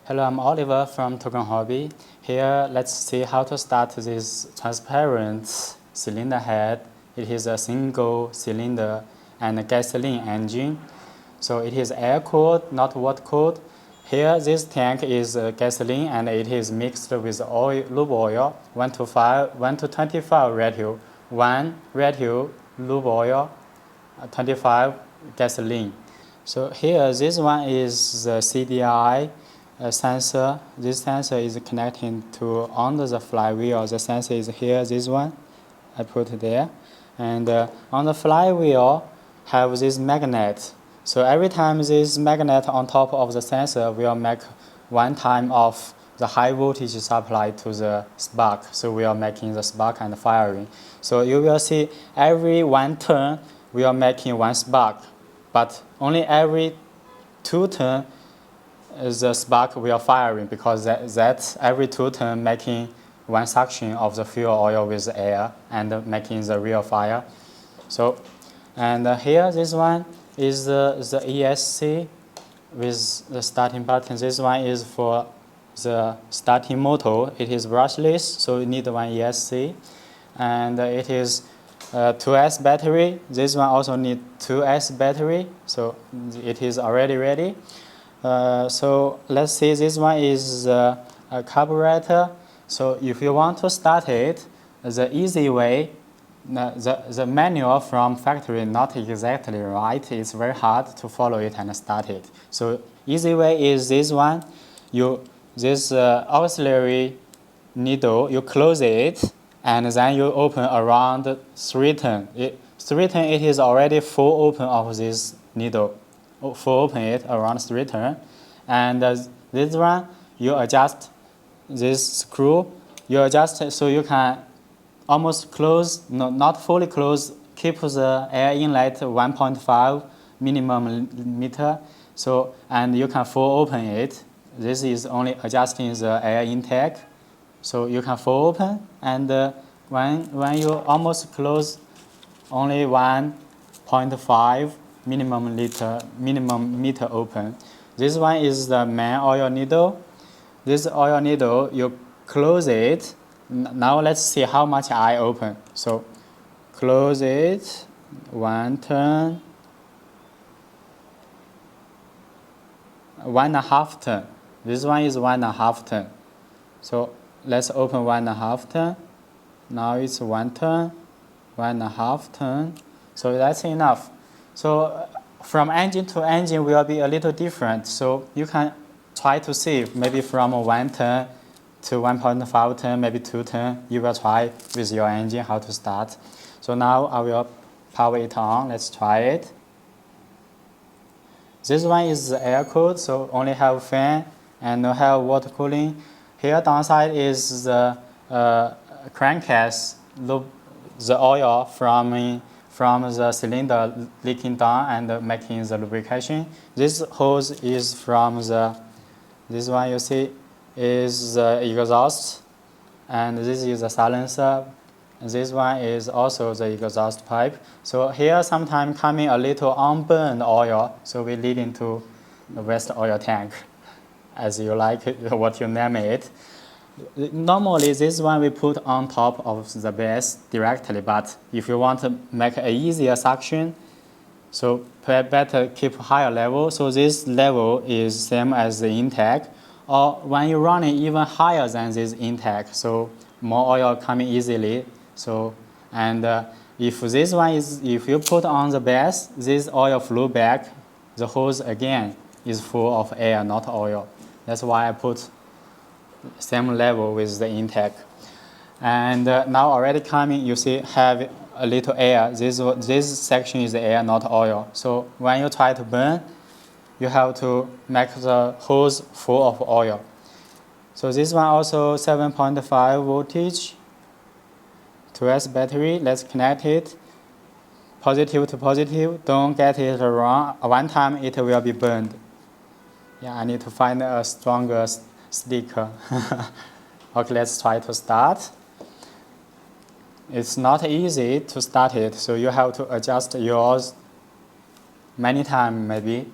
Hello, I'm Oliver from Token Hobby. Here, let's see how to start this transparent cylinder head. It is a single cylinder and a gasoline engine. So it is air-cooled, not water-cooled. Here, this tank is gasoline and it is mixed with oil, lube oil, 1 to 25 ratio. 1 ratio lube oil, 25 gasoline. So here, this one is the CDI sensor. This sensor is connecting to under the flywheel. The sensor is here, this one, I put there. And on the flywheel, have this magnet. So every time this magnet on top of the sensor will make one time of the high voltage supply to the spark. So we are making the spark and firing. So you will see every one turn, we are making one spark. But only every 2 turns, the spark will firing because that's every 2 turns making one suction of the fuel oil with air and making the real fire. So, and here this one is the ESC with the starting button. This one is for the starting motor. It is brushless, so you need one ESC. And it is 2S battery. This one also need 2S battery, so it is already ready. So let's see, this one is a carburetor. So if you want to start it, the easy way, the manual from factory not exactly right. It's very hard to follow it and start it. So easy way is this one. This auxiliary needle, you close it, and then you open around 3 turns. 3 turns, it is already full open of this needle. Full open it around 3 turns. And this one, you adjust this screw. You adjust so you can almost close, not fully close, keep the air inlet 1.5 minimum meter. So, and you can full open it. This is only adjusting the air intake. So you can full open, and when you almost close, only 1.5 minimum meter open. This one is the main oil needle. This oil needle, you close it. Now let's see how much I open. So close it, 1 turn, 1.5 turn. This one is 1.5 turn. So let's open 1.5 turn. Now it's 1 turn, 1.5 turn. So that's enough. So from engine to engine will be a little different. So you can try to see maybe from 1 turn to 1.5 turn, maybe 2 turn. You will try with your engine how to start. So now I will power it on. Let's try it. This one is air-cooled, so only have fan and no have water cooling. Here downside is the crankcase, the oil from the cylinder leaking down and making the lubrication. This hose is from this one you see is the exhaust, and this is the silencer. This one is also the exhaust pipe. So here sometimes coming a little unburned oil, so we lead into the waste oil tank, as you like it, what you name it. Normally this one we put on top of the base directly, but if you want to make an easier suction, so better keep higher level. So this level is same as the intake, or when you run it even higher than this intake, so more oil coming easily. So, and if this one is, if you put on the base, this oil flow back, the hose again is full of air, not oil. That's why I put same level with the intake. And now already coming, you see have a little air. This section is the air, not oil. So when you try to burn, you have to make the hose full of oil. So this one also 7.5 voltage, 2S battery. Let's connect it. Positive to positive. Don't get it wrong. One time it will be burned. Yeah, I need to find a stronger sticker. Okay, let's try to start. It's not easy to start it, so you have to adjust yours many times maybe.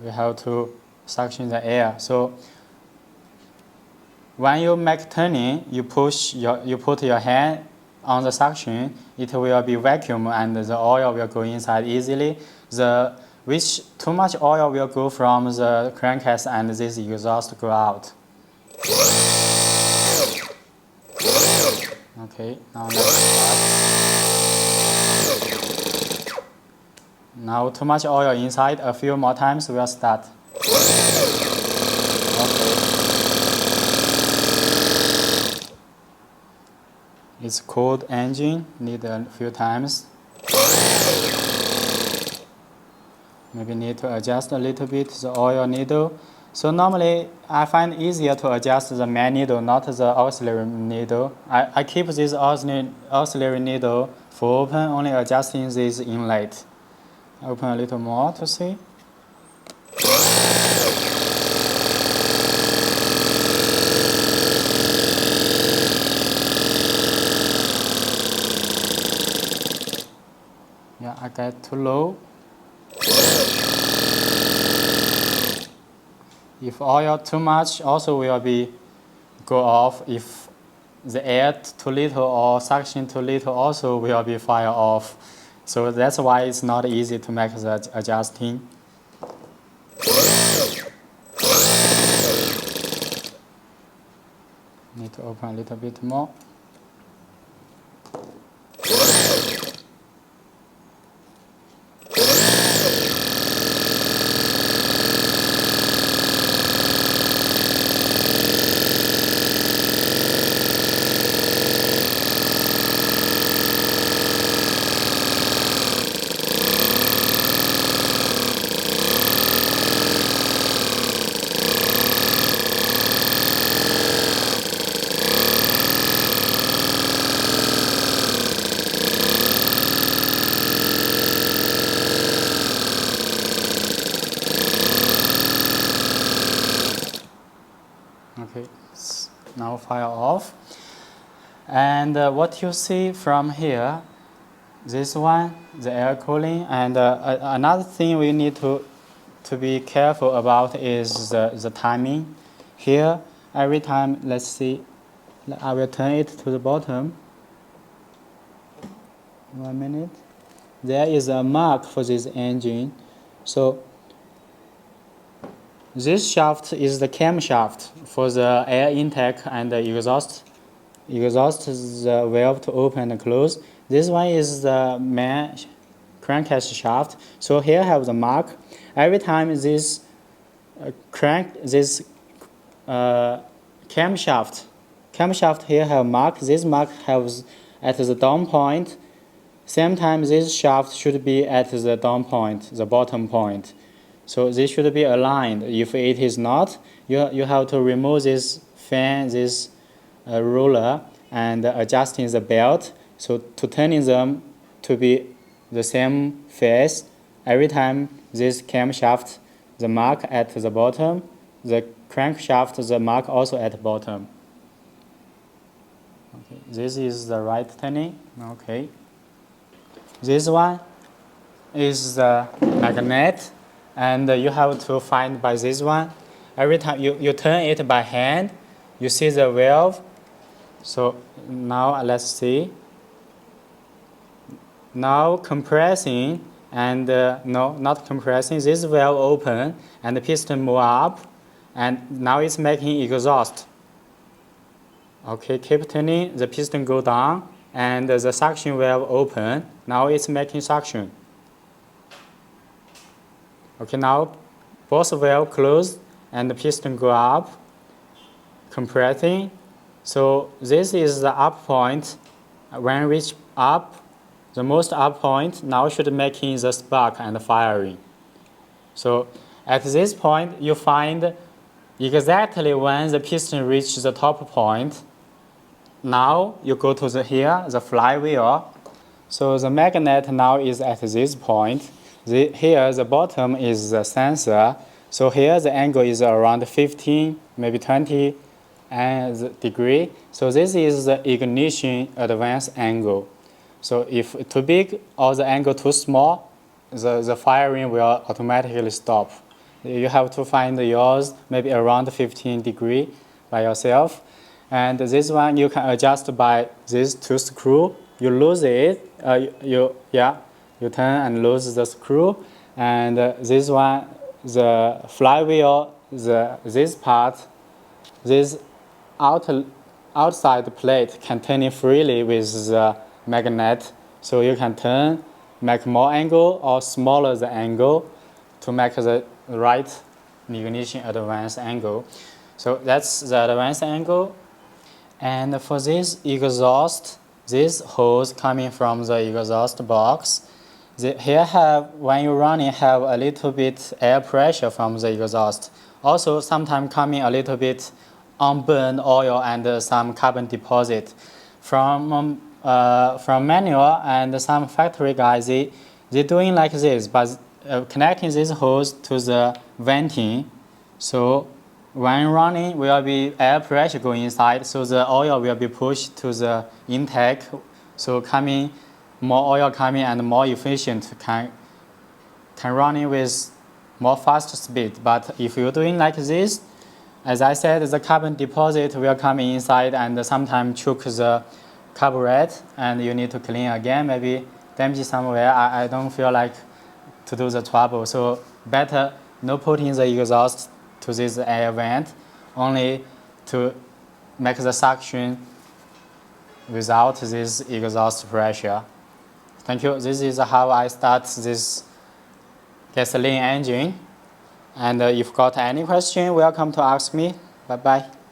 we have to suction the air. So when you make turning, you put your hand on the suction, it will be vacuum and the oil will go inside easily. Too much oil will go from the crankcase and this exhaust go out. Okay, now let's start. Now too much oil inside, a few more times we'll start. Okay. It's cold engine, need a few times. Maybe need to adjust a little bit the oil needle. So normally I find it easier to adjust the main needle, not the auxiliary needle. I keep this auxiliary needle full open, only adjusting this inlet. Open a little more to see. Yeah, I get too low. If oil too much, also will be go off. If the air too little or suction too little, also will be fire off. So that's why it's not easy to make the adjusting. Need to open a little bit more. Okay, now fire off. And what you see from here, this one, the air cooling, and another thing we need to be careful about is the timing. Here, every time, let's see, I will turn it to the bottom. 1 minute. There is a mark for this engine. So this shaft is the camshaft for the air intake and the exhaust. Exhaust is the valve to open and close. This one is the main crankcase shaft. So here I have the mark. Every time this camshaft here have mark. This mark has at the down point. Same time this shaft should be at the down point, the bottom point. So this should be aligned. If it is not, you have to remove this fan, this ruler, and adjusting the belt. So to turning them to be the same face, every time this camshaft, the mark at the bottom, the crankshaft, the mark also at the bottom. Okay, this is the right turning. Okay. This one is the magnet. And you have to find by this one. Every time you turn it by hand, you see the valve. So now let's see. Now compressing and no, not compressing. This valve open and the piston move up, and now it's making exhaust. Okay, keep turning. The piston go down and the suction valve open. Now it's making suction. Okay, now both valves closed and the piston go up, compressing. So this is the up point. When reach up, the most up point, now should making the spark and firing. So at this point, you find exactly when the piston reaches the top point. Now you go to here, the flywheel. So the magnet now is at this point. Here the bottom is the sensor. So here the angle is around 15, maybe 20 degree. So this is the ignition advance angle. So if too big or the angle too small, the firing will automatically stop. You have to find yours maybe around 15 degree by yourself. And this one you can adjust by these two screws. You lose it, you turn and lose the screw. And this one, the flywheel, this part, this outside plate can turn it freely with the magnet. So you can turn, make more angle or smaller the angle to make the right ignition advanced angle. So that's the advanced angle. And for this exhaust, these hose coming from the exhaust box, here when you run it, have a little bit air pressure from the exhaust. Also, sometimes coming a little bit unburned oil and some carbon deposit. From manual and some factory guys, they're doing like this, but connecting this hose to the venting. So when running, will be air pressure going inside, so the oil will be pushed to the intake. So more oil coming and more efficient can run it with more fast speed. But if you're doing like this, as I said, the carbon deposit will come inside and sometimes choke the carburetor, and you need to clean again, maybe damage somewhere. I don't feel like to do the trouble. So better no putting the exhaust to this air vent, only to make the suction without this exhaust pressure. Thank you. This is how I start this gasoline engine. And if you got any question, welcome to ask me. Bye-bye.